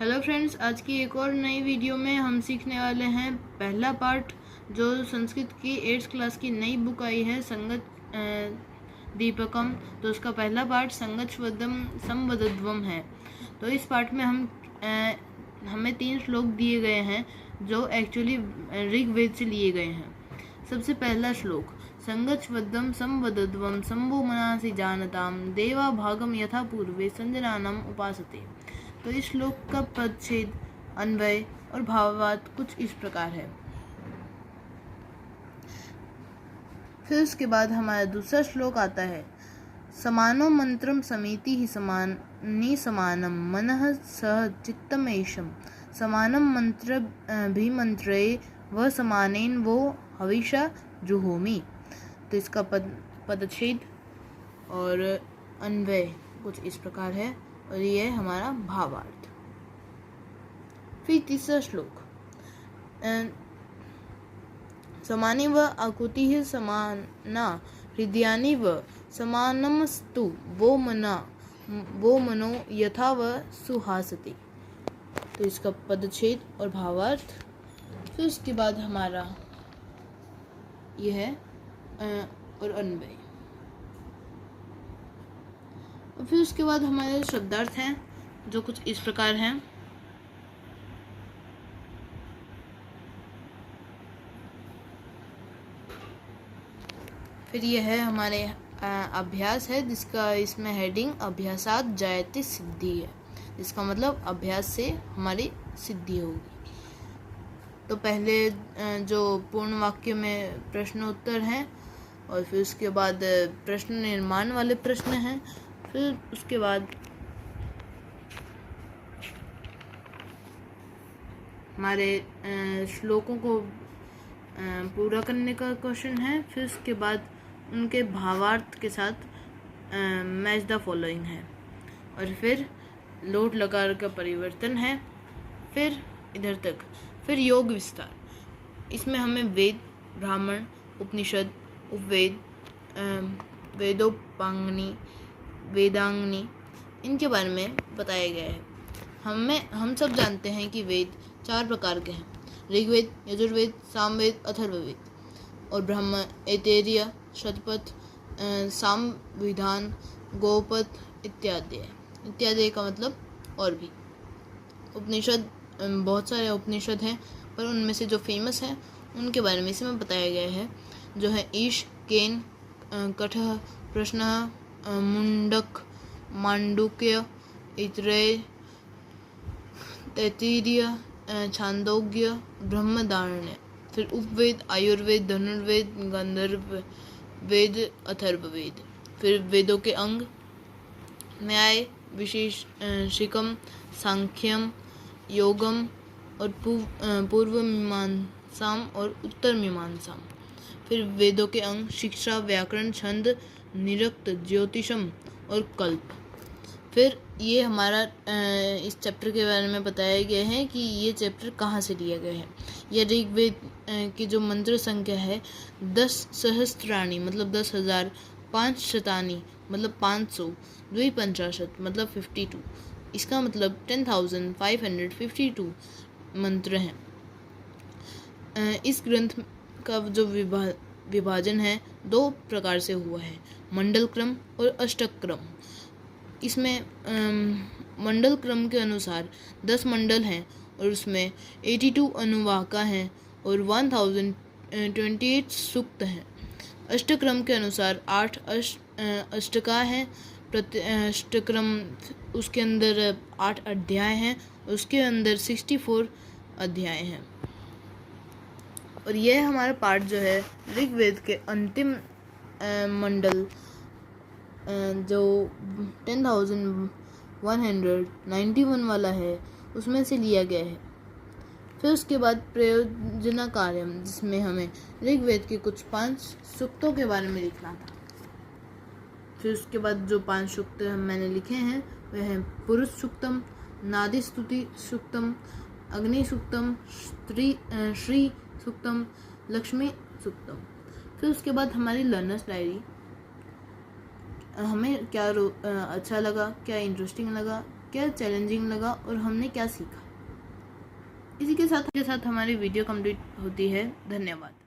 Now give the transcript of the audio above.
Hello friends, आज की एक और नई वीडियो में हम सीखने वाले हैं पहला पार्ट जो संस्कृत की 8th क्लास की नई बुक आई है संगत दीपकम। तो उसका पहला पार्ट संगतश्वदम संवदध्वम है। तो इस पार्ट में हमें 3 श्लोक दिए गए हैं जो एक्चुअली ऋग्वेद से लिए गए हैं। सबसे पहला श्लोक, संगतश्वदम संवदध्वम संभो मनासि जानताम देवा भागम यथा पूर्वे संजनानम उपासते। तो इस श्लोक का पदच्छेद, अन्वय और भावार्थ कुछ इस प्रकार है। फिर उसके बाद हमारा दूसरा श्लोक आता है, समानो मंत्रम समिति ही समानी समानम मनः सह चित्तमेशम समानम मंत्र भी मंत्रे व समानेन वो हविषा जुहोमि। तो इसका पदच्छेद और अन्वय कुछ इस प्रकार है और ये हमारा भावार्थ। फिर तीसरा श्लोक, समानी व आकुति समाना हृदयानि व समानमस्तु वो मनो यथा व सुहासति। तो इसका पदच्छेद और भावार्थ। फिर उसके बाद हमारा यह है और अन्वय। और फिर उसके बाद हमारे शब्दार्थ हैं जो कुछ इस प्रकार हैं। फिर यह है हमारे अभ्यास है जिसका इसमें हेडिंग अभ्यासात जायते सिद्धि है, जिसका मतलब अभ्यास से हमारी सिद्धि होगी। तो पहले जो पूर्ण वाक्य में प्रश्न उत्तर हैं और फिर उसके बाद प्रश्न निर्माण वाले प्रश्न हैं। फिर उसके बाद हमारे श्लोकों को पूरा करने का क्वेश्चन है। फिर उसके बाद उनके भावार्थ के साथ मैच द फॉलोइंग है और फिर लोट लकार का परिवर्तन है। फिर इधर तक, फिर योग विस्तार। इसमें हमें वेद, ब्राह्मण, उपनिषद, उपवेद, वेदोपांगनी, वेदांगनी इनके बारे में बताया गया है। हम सब जानते हैं कि वेद 4 प्रकार के हैं, ऋग्वेद, यजुर्वेद, सामवेद, अथर्ववेद। और ब्रह्म ऐतरेय, शतपथ, सामविधान, गोपथ इत्यादि का मतलब और भी। उपनिषद, बहुत सारे उपनिषद हैं पर उनमें से जो फेमस है उनके बारे में इसमें बताया गया है, जो है ईश, केन, कठः, प्रश्नः, मुंडक, मांडुक्य, ऐतरेय, तैत्तिरीय, छांदोग्य, ब्रह्मदारण्य। फिर उपवेद, आयुर्वेद, धनुर्वेद, गांधर्व वेद, अथर्ववेद। फिर वेदों के अंग, न्याय, विशेषिकम, सांख्यम, योगम और पूर्व मीमांसाम और उत्तर मीमांसाम। फिर वेदों के अंग, शिक्षा, व्याकरण, छंद, निरुक्त, ज्योतिषम और कल्प। फिर ये हमारा इस चैप्टर के बारे में बताया गया है कि ये चैप्टर कहाँ से लिया गया है। यह ऋग्वेद की जो मंत्र संख्या है 10 सहस्त्राणी मतलब 10,000, 5 शतानी मतलब 500, द्विपंचाशत मतलब 52, इसका मतलब 10,552 मंत्र हैं। इस ग्रंथ का जो विभाजन है 2 प्रकार से हुआ है, मंडल क्रम और अष्टक क्रम। इसमें मंडल क्रम के अनुसार 10 मंडल हैं और उसमें 82 अनुवाका हैं और 1028 सूक्त हैं। अष्टक्रम के अनुसार 8 अष्टका हैं, अष्टक्रम उसके अंदर 8 अध्याय हैं, उसके अंदर 64 अध्याय हैं। और यह हमारा पाठ जो है ऋग्वेद के अंतिम मंडल जो 10,191 वाला है उसमें से लिया गया है। फिर उसके बाद प्रयोजना कार्यम, जिसमें हमें ऋग्वेद के कुछ 5 सूक्तों के बारे में लिखना था। फिर उसके बाद जो 5 सूक्त मैंने लिखे हैं वह हैं पुरुष सूक्तम, नादी स्तुति सूक्तम, अग्नि सूक्तम, श्री सूक्तम, लक्ष्मी सूक्तम। फिर उसके बाद हमारी लर्नर्स डायरी, हमें क्या अच्छा लगा, क्या इंटरेस्टिंग लगा क्या चैलेंजिंग लगा और हमने क्या सीखा। इसी के साथ हमारी वीडियो कंप्लीट होती है। धन्यवाद।